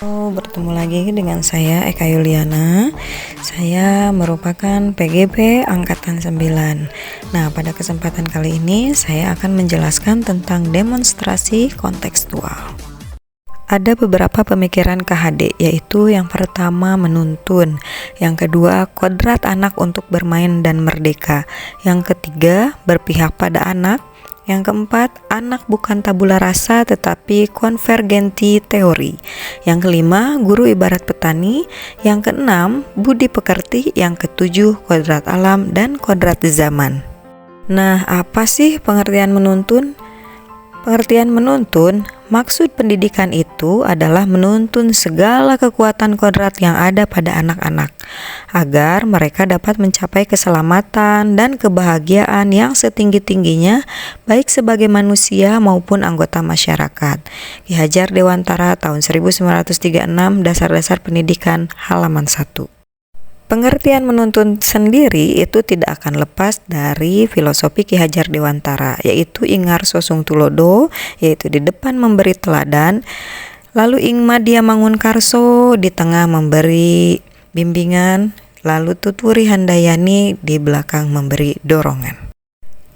Bertemu lagi dengan saya Eka Yuliana. Saya merupakan PGP Angkatan 9. Nah, pada kesempatan kali ini saya akan menjelaskan tentang demonstrasi kontekstual. Ada beberapa pemikiran KHD, yaitu yang pertama menuntun, yang kedua kodrat anak untuk bermain dan merdeka, yang ketiga berpihak pada anak, yang keempat, anak bukan tabula rasa tetapi konvergenti teori. Yang kelima, guru ibarat petani. Yang keenam, budi pekerti. Yang ketujuh, kodrat alam dan kodrat zaman. Nah, apa sih pengertian menuntun? Pengertian menuntun, maksud pendidikan itu adalah menuntun segala kekuatan kodrat yang ada pada anak-anak agar mereka dapat mencapai keselamatan dan kebahagiaan yang setinggi-tingginya baik sebagai manusia maupun anggota masyarakat. Ki Hajar Dewantara tahun 1936, Dasar-Dasar Pendidikan halaman 1. Pengertian menuntun sendiri itu tidak akan lepas dari filosofi Ki Hajar Dewantara, yaitu Ingarso Sung Tulodo, yaitu di depan memberi teladan, lalu Ingma Dia Mangun Karso di tengah memberi bimbingan, lalu Tutwuri Handayani di belakang memberi dorongan.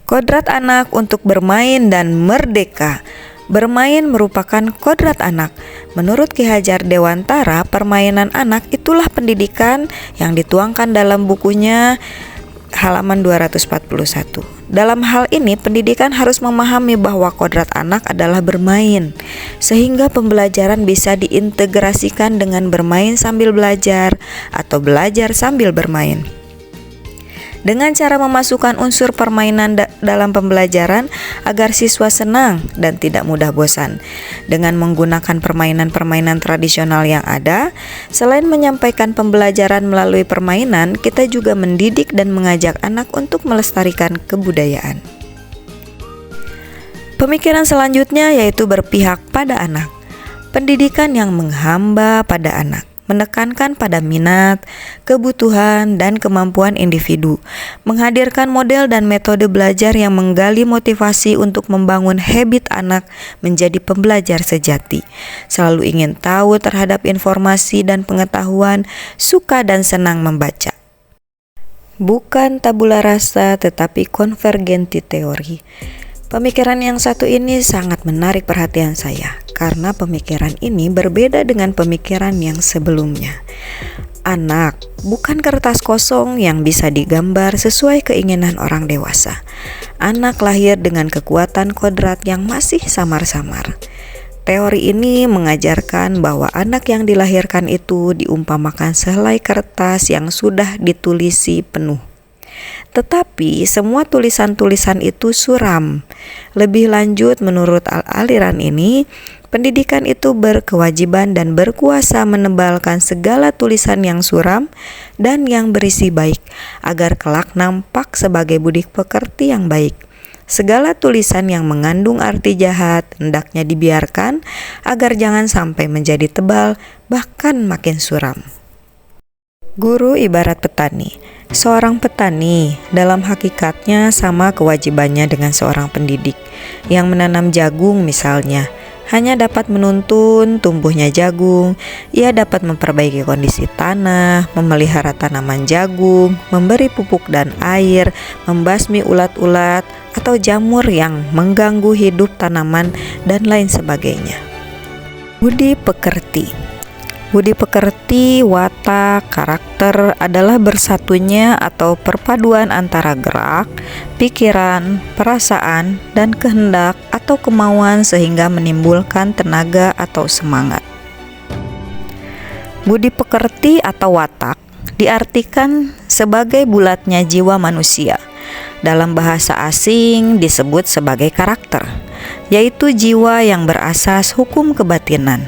Kodrat anak untuk bermain dan merdeka. Bermain merupakan kodrat anak. Menurut Ki Hajar Dewantara, permainan anak itulah pendidikan yang dituangkan dalam bukunya halaman 241. Dalam hal ini, pendidikan harus memahami bahwa kodrat anak adalah bermain, sehingga pembelajaran bisa diintegrasikan dengan bermain sambil belajar atau belajar sambil bermain. Dengan cara memasukkan unsur permainan dalam pembelajaran agar siswa senang dan tidak mudah bosan. Dengan menggunakan permainan-permainan tradisional yang ada, selain menyampaikan pembelajaran melalui permainan, kita juga mendidik dan mengajak anak untuk melestarikan kebudayaan. Pemikiran selanjutnya yaitu berpihak pada anak. Pendidikan yang menghamba pada anak, menekankan pada minat, kebutuhan, dan kemampuan individu, menghadirkan model dan metode belajar yang menggali motivasi untuk membangun habit anak menjadi pembelajar sejati, selalu ingin tahu terhadap informasi dan pengetahuan, suka dan senang membaca. Bukan tabula rasa tetapi konvergenti teori. Pemikiran yang satu ini sangat menarik perhatian saya, karena pemikiran ini berbeda dengan pemikiran yang sebelumnya. Anak bukan kertas kosong yang bisa digambar sesuai keinginan orang dewasa. Anak lahir dengan kekuatan kodrat yang masih samar-samar. Teori ini mengajarkan bahwa anak yang dilahirkan itu diumpamakan sehelai kertas yang sudah ditulisi penuh. Tetapi semua tulisan-tulisan itu suram. Lebih lanjut, menurut aliran ini, pendidikan itu berkewajiban dan berkuasa menebalkan segala tulisan yang suram dan yang berisi baik, agar kelak nampak sebagai budi pekerti yang baik. Segala tulisan yang mengandung arti jahat hendaknya dibiarkan, agar jangan sampai menjadi tebal, bahkan makin suram. Guru ibarat petani. Seorang petani dalam hakikatnya sama kewajibannya dengan seorang pendidik yang menanam jagung misalnya. Hanya dapat menuntun tumbuhnya jagung, ia dapat memperbaiki kondisi tanah, memelihara tanaman jagung, memberi pupuk dan air, membasmi ulat-ulat atau jamur yang mengganggu hidup tanaman dan lain sebagainya. Budi pekerti. Budi pekerti, watak, karakter adalah bersatunya atau perpaduan antara gerak, pikiran, perasaan, dan kehendak atau kemauan sehingga menimbulkan tenaga atau semangat. Budi pekerti atau watak diartikan sebagai bulatnya jiwa manusia. Dalam bahasa asing disebut sebagai karakter, yaitu jiwa yang berasas hukum kebatinan.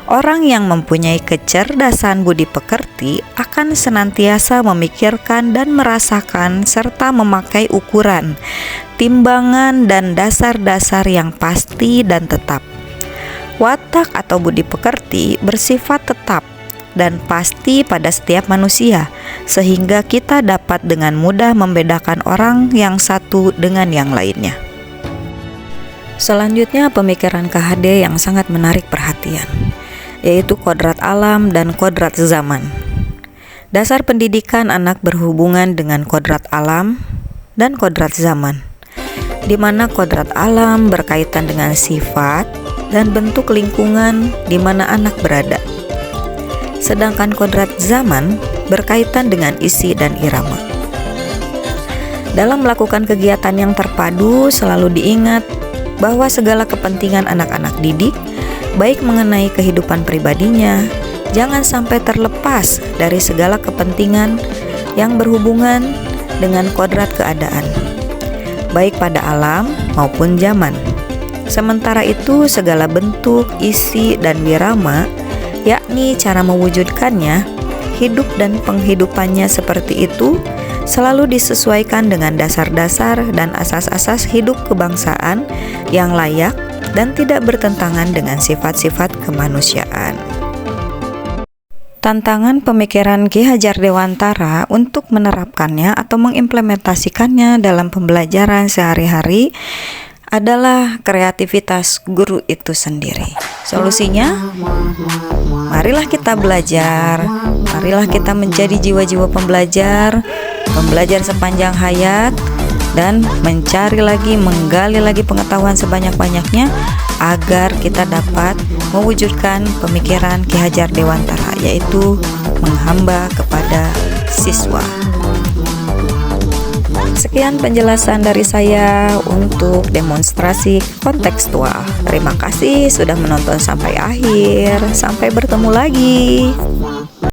Orang yang mempunyai kecerdasan budi pekerti akan senantiasa memikirkan dan merasakan serta memakai ukuran, timbangan dan dasar-dasar yang pasti dan tetap. Watak atau budi pekerti bersifat tetap dan pasti pada setiap manusia, sehingga kita dapat dengan mudah membedakan orang yang satu dengan yang lainnya. Selanjutnya, pemikiran KHD yang sangat menarik perhatian. yaitu kodrat alam dan kodrat zaman. Dasar pendidikan anak berhubungan dengan kodrat alam dan kodrat zaman, di mana kodrat alam berkaitan dengan sifat dan bentuk lingkungan di mana anak berada. Sedangkan kodrat zaman berkaitan dengan isi dan irama. Dalam melakukan kegiatan yang terpadu, selalu diingat bahwa segala kepentingan anak-anak didik, baik mengenai kehidupan pribadinya, jangan sampai terlepas dari segala kepentingan yang berhubungan dengan kodrat keadaan, baik pada alam maupun zaman. Sementara itu, segala bentuk, isi, dan wirama, yakni cara mewujudkannya, hidup dan penghidupannya seperti itu, selalu disesuaikan dengan dasar-dasar dan asas-asas hidup kebangsaan yang layak dan tidak bertentangan dengan sifat-sifat kemanusiaan. Tantangan pemikiran Ki Hajar Dewantara untuk menerapkannya atau mengimplementasikannya dalam pembelajaran sehari-hari adalah kreativitas guru itu sendiri. Solusinya, marilah kita belajar, marilah kita menjadi jiwa-jiwa pembelajar, membelajar sepanjang hayat, dan mencari lagi, menggali lagi pengetahuan sebanyak-banyaknya agar kita dapat mewujudkan pemikiran Ki Hajar Dewantara, yaitu menghamba kepada siswa. Sekian penjelasan dari saya untuk demonstrasi kontekstual. Terima kasih sudah menonton sampai akhir. Sampai bertemu lagi.